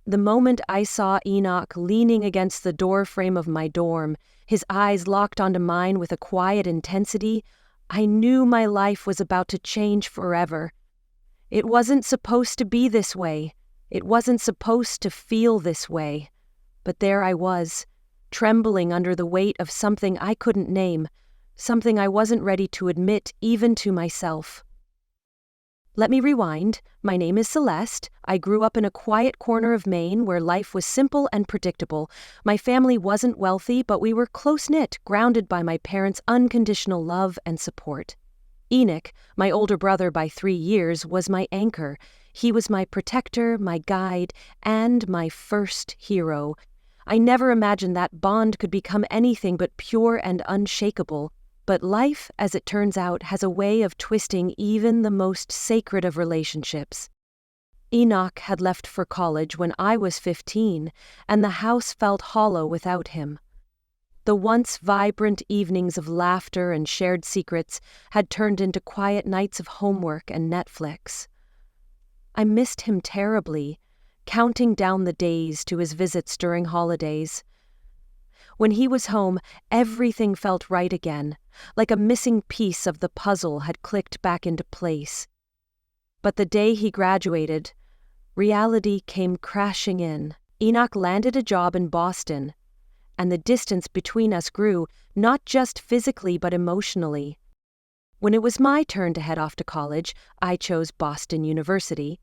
The moment I saw Enoch leaning against the doorframe of my dorm, his eyes locked onto mine with a quiet intensity, I knew my life was about to change forever. It wasn't supposed to be this way. It wasn't supposed to feel this way. But there I was, trembling under the weight of something I couldn't name, something I wasn't ready to admit even to myself. Let me rewind. My name is Celeste. I grew up in a quiet corner of Maine where life was simple and predictable. My family wasn't wealthy, but we were close-knit, grounded by my parents' unconditional love and support. Enoch, my older brother by 3 years, was my anchor. He was my protector, my guide, and my first hero. I never imagined that bond could become anything but pure and unshakable. But life, as it turns out, has a way of twisting even the most sacred of relationships. Enoch had left for college when I was 15, and the house felt hollow without him. The once vibrant evenings of laughter and shared secrets had turned into quiet nights of homework and Netflix. I missed him terribly, counting down the days to his visits during holidays. When he was home, everything felt right again, like a missing piece of the puzzle had clicked back into place. But the day he graduated, reality came crashing in. Enoch landed a job in Boston, and the distance between us grew, not just physically but emotionally. When it was my turn to head off to college, I chose Boston University,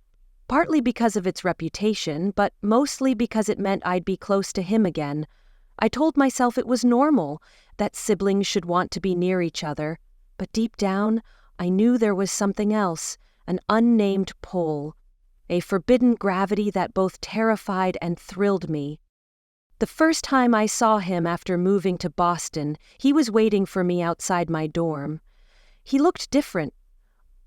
partly because of its reputation, but mostly because it meant I'd be close to him again. I told myself it was normal, that siblings should want to be near each other, but deep down, I knew there was something else, an unnamed pull, a forbidden gravity that both terrified and thrilled me. The first time I saw him after moving to Boston, he was waiting for me outside my dorm. He looked different,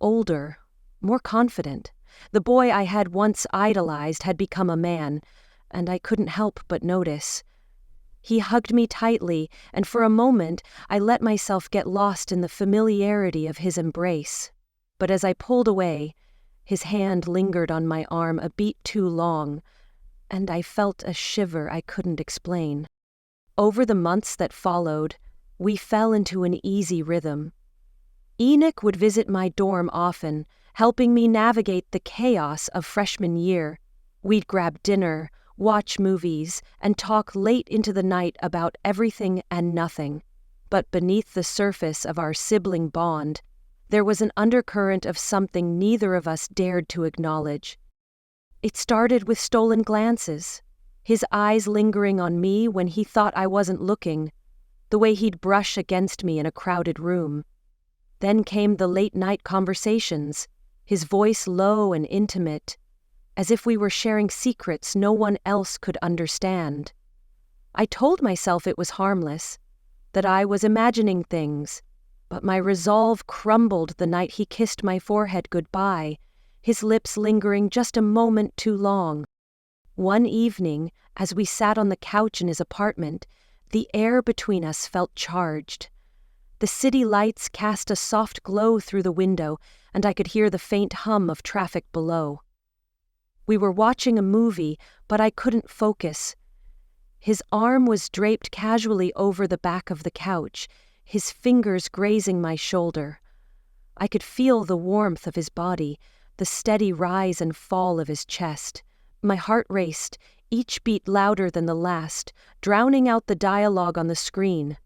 older, more confident. The boy I had once idolized had become a man, and I couldn't help but notice. He hugged me tightly, and for a moment I let myself get lost in the familiarity of his embrace. But as I pulled away, his hand lingered on my arm a beat too long, and I felt a shiver I couldn't explain. Over the months that followed, we fell into an easy rhythm. Enoch would visit my dorm often, helping me navigate the chaos of freshman year. We'd grab dinner, watch movies, and talk late into the night about everything and nothing. But beneath the surface of our sibling bond, there was an undercurrent of something neither of us dared to acknowledge. It started with stolen glances, his eyes lingering on me when he thought I wasn't looking, the way he'd brush against me in a crowded room. Then came the late-night conversations, his voice low and intimate, as if we were sharing secrets no one else could understand. I told myself it was harmless, that I was imagining things, but my resolve crumbled the night he kissed my forehead goodbye, his lips lingering just a moment too long. One evening, as we sat on the couch in his apartment, the air between us felt charged. The city lights cast a soft glow through the window, and I could hear the faint hum of traffic below. We were watching a movie, but I couldn't focus. His arm was draped casually over the back of the couch, his fingers grazing my shoulder. I could feel the warmth of his body, the steady rise and fall of his chest. My heart raced, each beat louder than the last, drowning out the dialogue on the screen.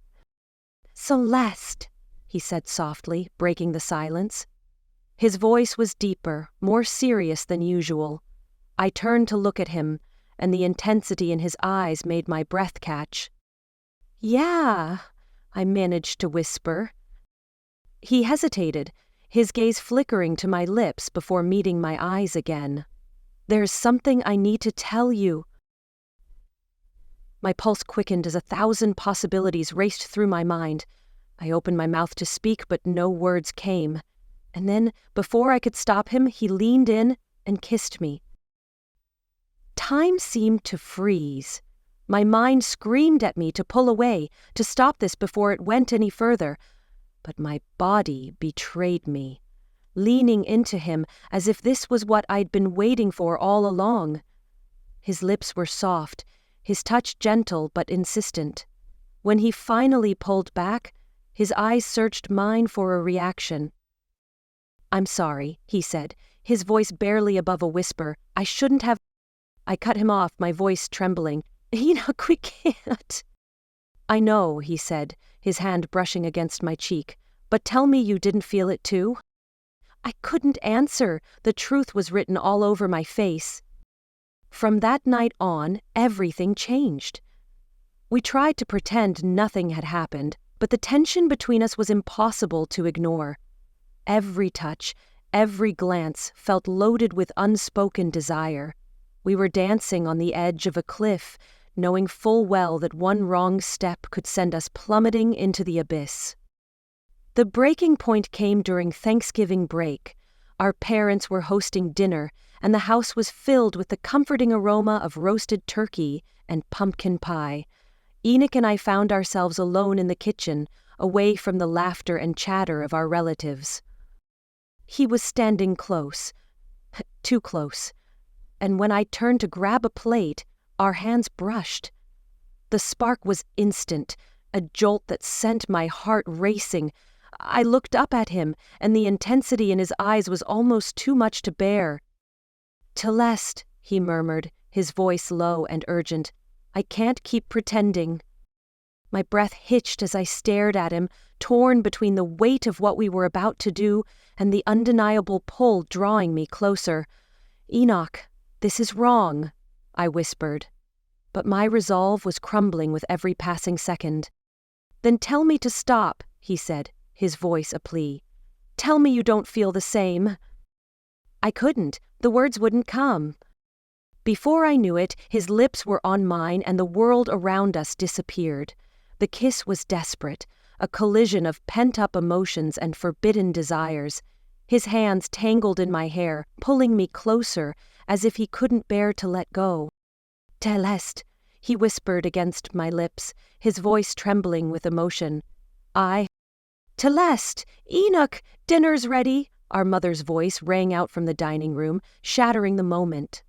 "Celeste," he said softly, breaking the silence. His voice was deeper, more serious than usual. I turned to look at him, and the intensity in his eyes made my breath catch. "Yeah," I managed to whisper. He hesitated, his gaze flickering to my lips before meeting my eyes again. "There's something I need to tell you." My pulse quickened as 1,000 possibilities raced through my mind. I opened my mouth to speak, but no words came. And then, before I could stop him, he leaned in and kissed me. Time seemed to freeze. My mind screamed at me to pull away, to stop this before it went any further. But my body betrayed me, leaning into him as if this was what I'd been waiting for all along. His lips were soft, his touch gentle but insistent. When he finally pulled back, his eyes searched mine for a reaction. "I'm sorry," he said, his voice barely above a whisper. "I shouldn't have—" I cut him off, my voice trembling. "Enoch, we can't." "I know," he said, his hand brushing against my cheek. "But tell me you didn't feel it too?" I couldn't answer. The truth was written all over my face. From that night on, everything changed. We tried to pretend nothing had happened, but the tension between us was impossible to ignore. Every touch, every glance felt loaded with unspoken desire. We were dancing on the edge of a cliff, knowing full well that one wrong step could send us plummeting into the abyss. The breaking point came during Thanksgiving break. Our parents were hosting dinner, and the house was filled with the comforting aroma of roasted turkey and pumpkin pie. Enoch and I found ourselves alone in the kitchen, away from the laughter and chatter of our relatives. He was standing close, too close, and when I turned to grab a plate, our hands brushed. The spark was instant, a jolt that sent my heart racing. I looked up at him, and the intensity in his eyes was almost too much to bear. "Celeste," he murmured, his voice low and urgent, "I can't keep pretending." My breath hitched as I stared at him, torn between the weight of what we were about to do and the undeniable pull drawing me closer. "Enoch, this is wrong," I whispered. But my resolve was crumbling with every passing second. "Then tell me to stop," he said, his voice a plea. "Tell me you don't feel the same." I couldn't. The words wouldn't come. Before I knew it, his lips were on mine and the world around us disappeared. The kiss was desperate, a collision of pent-up emotions and forbidden desires. His hands tangled in my hair, pulling me closer, as if he couldn't bear to let go. "Celeste," he whispered against my lips, his voice trembling with emotion. "Celeste! Enoch! Dinner's ready!" Our mother's voice rang out from the dining room, shattering the moment.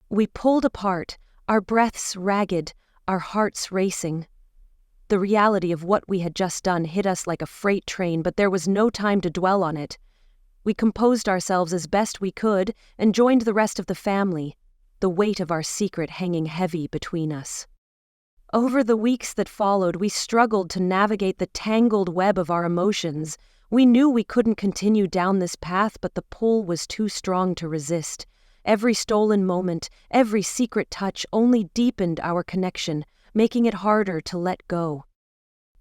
We pulled apart, our breaths ragged, our hearts racing. The reality of what we had just done hit us like a freight train, but there was no time to dwell on it. We composed ourselves as best we could and joined the rest of the family, the weight of our secret hanging heavy between us. Over the weeks that followed, we struggled to navigate the tangled web of our emotions. We knew we couldn't continue down this path, but the pull was too strong to resist. Every stolen moment, every secret touch only deepened our connection, making it harder to let go.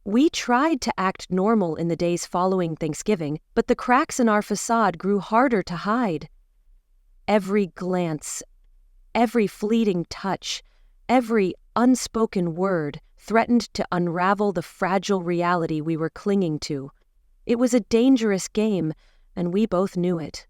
We tried to act normal in the days following Thanksgiving, but the cracks in our facade grew harder to hide. Every glance, every fleeting touch, every unspoken word threatened to unravel the fragile reality we were clinging to. It was a dangerous game, and we both knew it.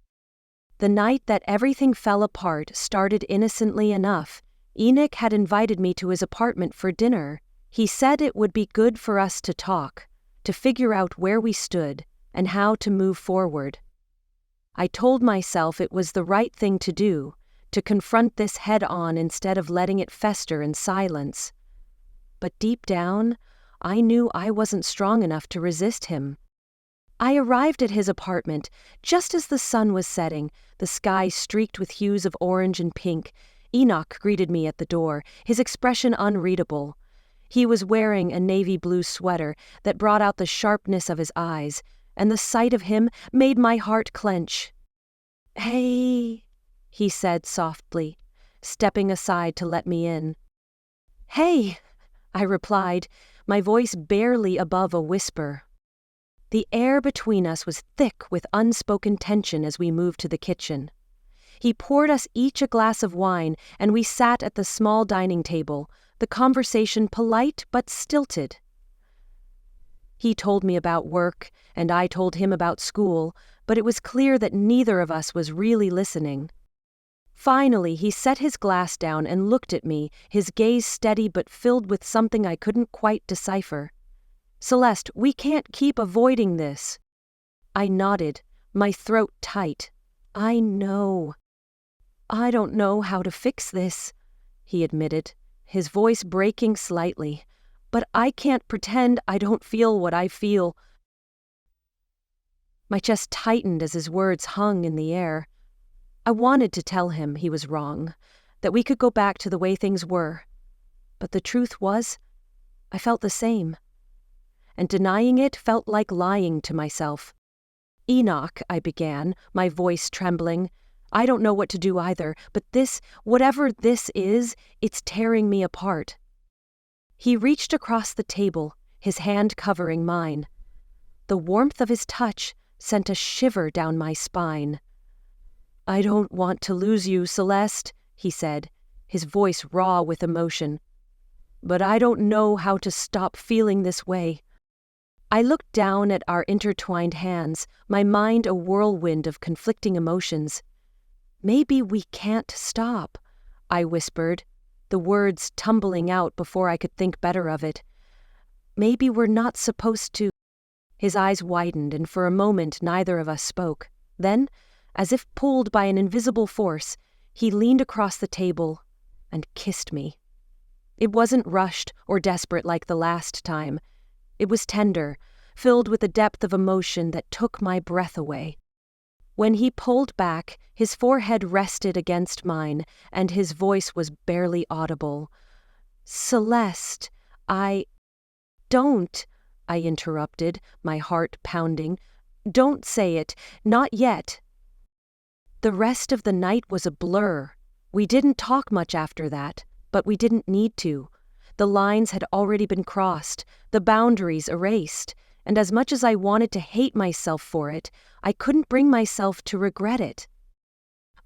The night that everything fell apart started innocently enough. Enoch had invited me to his apartment for dinner. He said it would be good for us to talk, to figure out where we stood and how to move forward. I told myself it was the right thing to do, to confront this head-on instead of letting it fester in silence. But deep down, I knew I wasn't strong enough to resist him. I arrived at his apartment just as the sun was setting, the sky streaked with hues of orange and pink. Enoch greeted me at the door, his expression unreadable. He was wearing a navy blue sweater that brought out the sharpness of his eyes, and the sight of him made my heart clench. "Hey," he said softly, stepping aside to let me in. "Hey," I replied, my voice barely above a whisper. The air between us was thick with unspoken tension as we moved to the kitchen. He poured us each a glass of wine, and we sat at the small dining table, the conversation polite but stilted. He told me about work, and I told him about school, but it was clear that neither of us was really listening. Finally, he set his glass down and looked at me, his gaze steady but filled with something I couldn't quite decipher. "Celeste, we can't keep avoiding this." I nodded, my throat tight. "I know. I don't know how to fix this." he admitted, his voice breaking slightly. "But I can't pretend I don't feel what I feel." My chest tightened as his words hung in the air. I wanted to tell him he was wrong, that we could go back to the way things were. But the truth was, I felt the same. And denying it felt like lying to myself. "Enoch," I began, my voice trembling. "I don't know what to do either, but this, whatever this is, it's tearing me apart." He reached across the table, his hand covering mine. The warmth of his touch sent a shiver down my spine. "I don't want to lose you, Celeste," he said, his voice raw with emotion. "But I don't know how to stop feeling this way." I looked down at our intertwined hands, my mind a whirlwind of conflicting emotions. "Maybe we can't stop," I whispered, the words tumbling out before I could think better of it. "Maybe we're not supposed to." His eyes widened, and for a moment neither of us spoke. Then, as if pulled by an invisible force, he leaned across the table and kissed me. It wasn't rushed or desperate like the last time. It was tender, filled with a depth of emotion that took my breath away. When he pulled back, his forehead rested against mine, and his voice was barely audible. "Celeste, Don't," I interrupted, my heart pounding. "Don't say it, not yet." The rest of the night was a blur. We didn't talk much after that, but we didn't need to. The lines had already been crossed, the boundaries erased, and as much as I wanted to hate myself for it, I couldn't bring myself to regret it.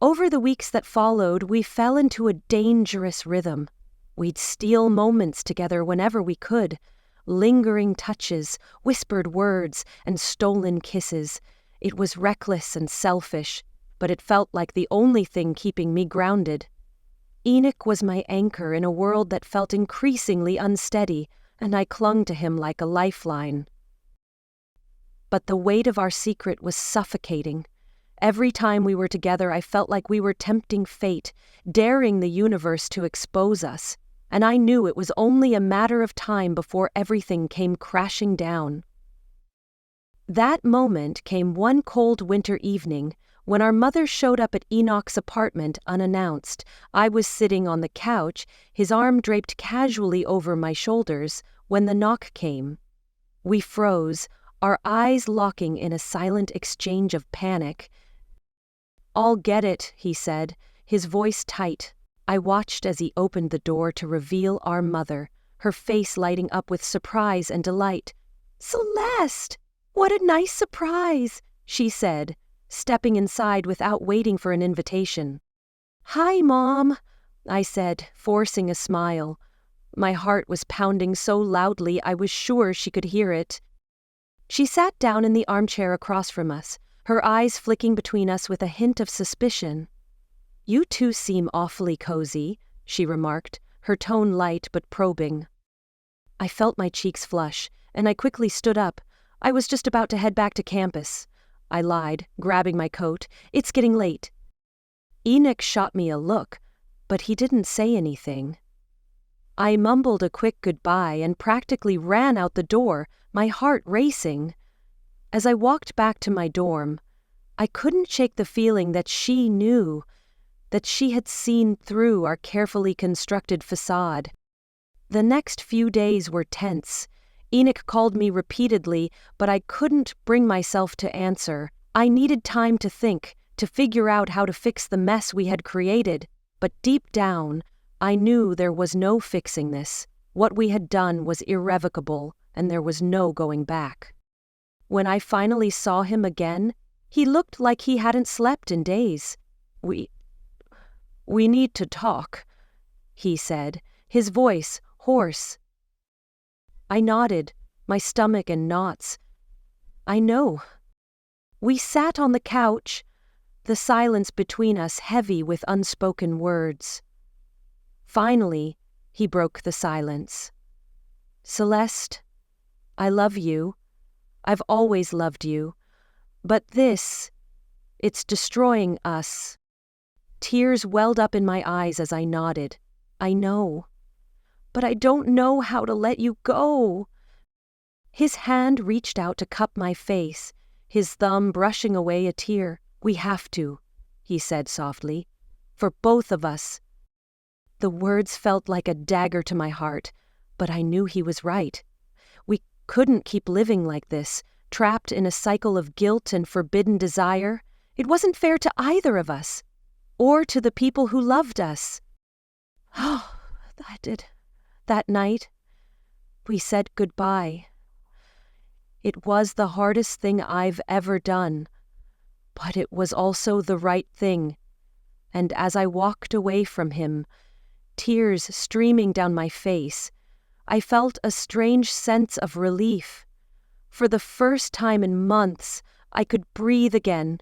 Over the weeks that followed, we fell into a dangerous rhythm. We'd steal moments together whenever we could, lingering touches, whispered words, and stolen kisses. It was reckless and selfish, but it felt like the only thing keeping me grounded. Enoch was my anchor in a world that felt increasingly unsteady, and I clung to him like a lifeline. But the weight of our secret was suffocating. Every time we were together, I felt like we were tempting fate, daring the universe to expose us, and I knew it was only a matter of time before everything came crashing down. That moment came one cold winter evening, when our mother showed up at Enoch's apartment unannounced. I was sitting on the couch, his arm draped casually over my shoulders, when the knock came. We froze, our eyes locking in a silent exchange of panic. "I'll get it," he said, his voice tight. I watched as he opened the door to reveal our mother, her face lighting up with surprise and delight. "Celeste, what a nice surprise," she said, stepping inside without waiting for an invitation. "Hi, Mom," I said, forcing a smile. My heart was pounding so loudly I was sure she could hear it. She sat down in the armchair across from us, her eyes flicking between us with a hint of suspicion. "You two seem awfully cozy," she remarked, her tone light but probing. I felt my cheeks flush, and I quickly stood up. I was just about to head back to campus. I lied, grabbing my coat. "It's getting late." Enoch shot me a look, but he didn't say anything. I mumbled a quick goodbye and practically ran out the door, my heart racing. As I walked back to my dorm, I couldn't shake the feeling that she knew, that she had seen through our carefully constructed facade. The next few days were tense. Enoch called me repeatedly, but I couldn't bring myself to answer. I needed time to think, to figure out how to fix the mess we had created. But deep down, I knew there was no fixing this. What we had done was irrevocable, and there was no going back. When I finally saw him again, he looked like he hadn't slept in days. We need to talk," he said, his voice hoarse. I nodded, my stomach in knots. "I know." We sat on the couch, the silence between us heavy with unspoken words. Finally, he broke the silence. "Celeste, I love you. I've always loved you. But it's destroying us." Tears welled up in my eyes as I nodded. I know. But I don't know how to let you go. His hand reached out to cup my face, his thumb brushing away a tear. We have to, he said softly. For both of us. The words felt like a dagger to my heart, but I knew he was right. We couldn't keep living like this, trapped in a cycle of guilt and forbidden desire. It wasn't fair to either of us, or to the people who loved us. Oh, that night, we said goodbye. It was the hardest thing I've ever done, but it was also the right thing. And as I walked away from him, tears streaming down my face, I felt a strange sense of relief. For the first time in months, I could breathe again.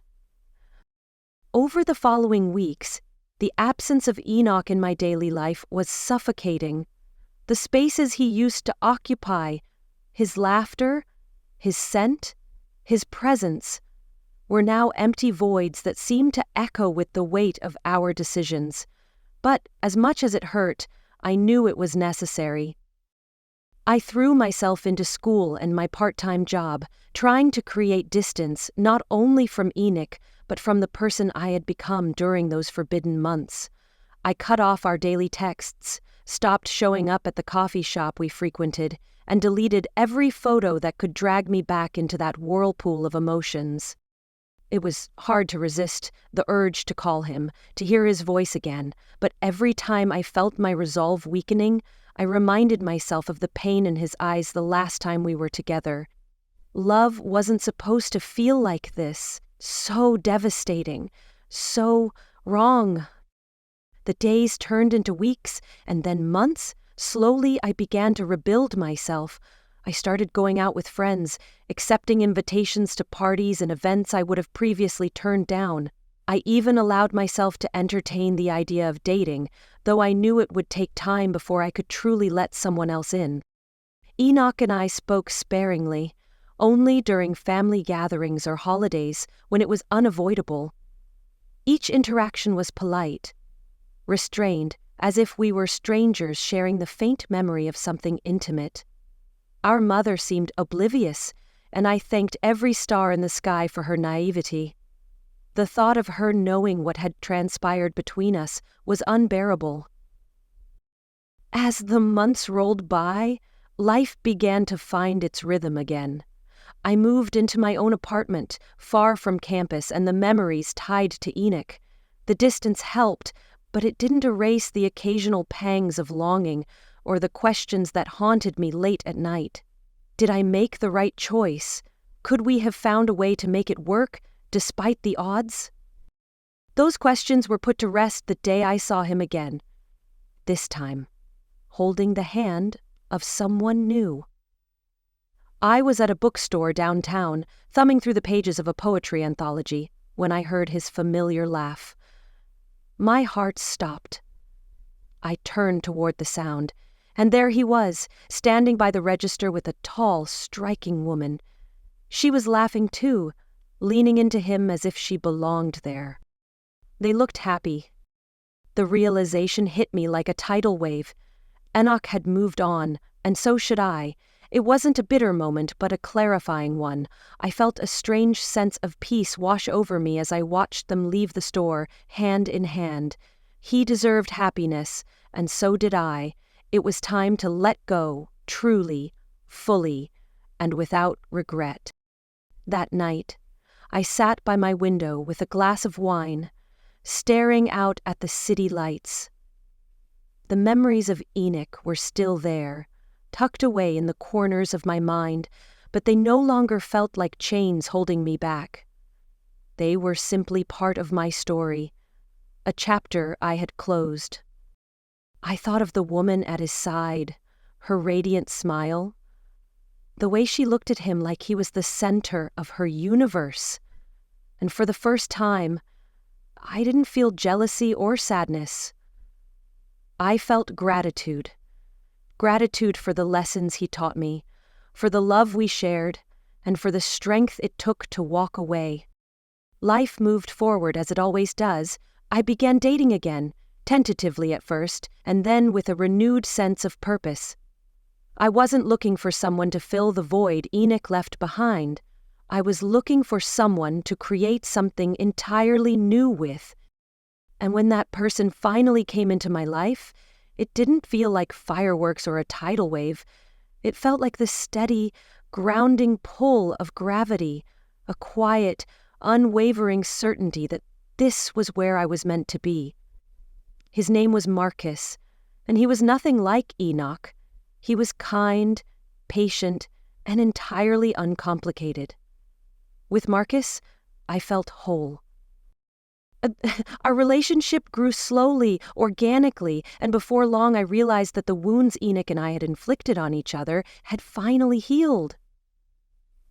Over the following weeks, the absence of Enoch in my daily life was suffocating. The spaces he used to occupy, his laughter, his scent, his presence, were now empty voids that seemed to echo with the weight of our decisions. But as much as it hurt, I knew it was necessary. I threw myself into school and my part-time job, trying to create distance not only from Enoch, but from the person I had become during those forbidden months. I cut off our daily texts, stopped showing up at the coffee shop we frequented, and deleted every photo that could drag me back into that whirlpool of emotions. It was hard to resist the urge to call him, to hear his voice again, but every time I felt my resolve weakening, I reminded myself of the pain in his eyes the last time we were together. Love wasn't supposed to feel like this, so devastating, so wrong. The days turned into weeks, and then months. Slowly, I began to rebuild myself. I started going out with friends, accepting invitations to parties and events I would have previously turned down. I even allowed myself to entertain the idea of dating, though I knew it would take time before I could truly let someone else in. Enoch and I spoke sparingly, only during family gatherings or holidays when it was unavoidable. Each interaction was polite, restrained, as if we were strangers sharing the faint memory of something intimate. Our mother seemed oblivious, and I thanked every star in the sky for her naivety. The thought of her knowing what had transpired between us was unbearable. As the months rolled by, life began to find its rhythm again. I moved into my own apartment, far from campus and the memories tied to Enoch. The distance helped, but it didn't erase the occasional pangs of longing or the questions that haunted me late at night. Did I make the right choice? Could we have found a way to make it work, despite the odds? Those questions were put to rest the day I saw him again. This time, holding the hand of someone new. I was at a bookstore downtown, thumbing through the pages of a poetry anthology, when I heard his familiar laugh. My heart stopped. I turned toward the sound, and there he was, standing by the register with a tall, striking woman. She was laughing too, leaning into him as if she belonged there. They looked happy. The realization hit me like a tidal wave. Enoch had moved on, and so should I. It wasn't a bitter moment, but a clarifying one. I felt a strange sense of peace wash over me as I watched them leave the store, hand in hand. He deserved happiness, and so did I. It was time to let go, truly, fully, and without regret. That night, I sat by my window with a glass of wine, staring out at the city lights. The memories of Enoch were still there, tucked away in the corners of my mind, but they no longer felt like chains holding me back. They were simply part of my story, a chapter I had closed. I thought of the woman at his side, her radiant smile, the way she looked at him like he was the center of her universe. And for the first time, I didn't feel jealousy or sadness. I felt gratitude. Gratitude for the lessons he taught me, for the love we shared, and for the strength it took to walk away. Life moved forward as it always does. I began dating again, tentatively at first, and then with a renewed sense of purpose. I wasn't looking for someone to fill the void Enoch left behind. I was looking for someone to create something entirely new with. And when that person finally came into my life, it didn't feel like fireworks or a tidal wave. It felt like the steady, grounding pull of gravity, a quiet, unwavering certainty that this was where I was meant to be. His name was Marcus, and he was nothing like Enoch. He was kind, patient, and entirely uncomplicated. With Marcus, I felt whole. Our relationship grew slowly, organically, and before long I realized that the wounds Enoch and I had inflicted on each other had finally healed.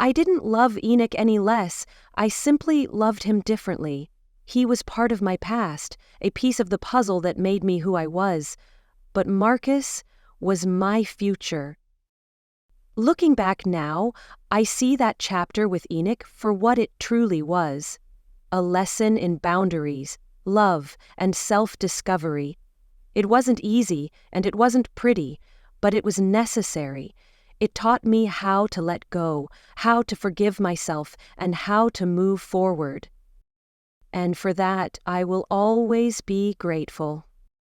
I didn't love Enoch any less, I simply loved him differently. He was part of my past, a piece of the puzzle that made me who I was. But Marcus was my future. Looking back now, I see that chapter with Enoch for what it truly was. A lesson in boundaries, love, and self-discovery. It wasn't easy, and it wasn't pretty, but it was necessary. It taught me how to let go, how to forgive myself, and how to move forward. And for that, I will always be grateful.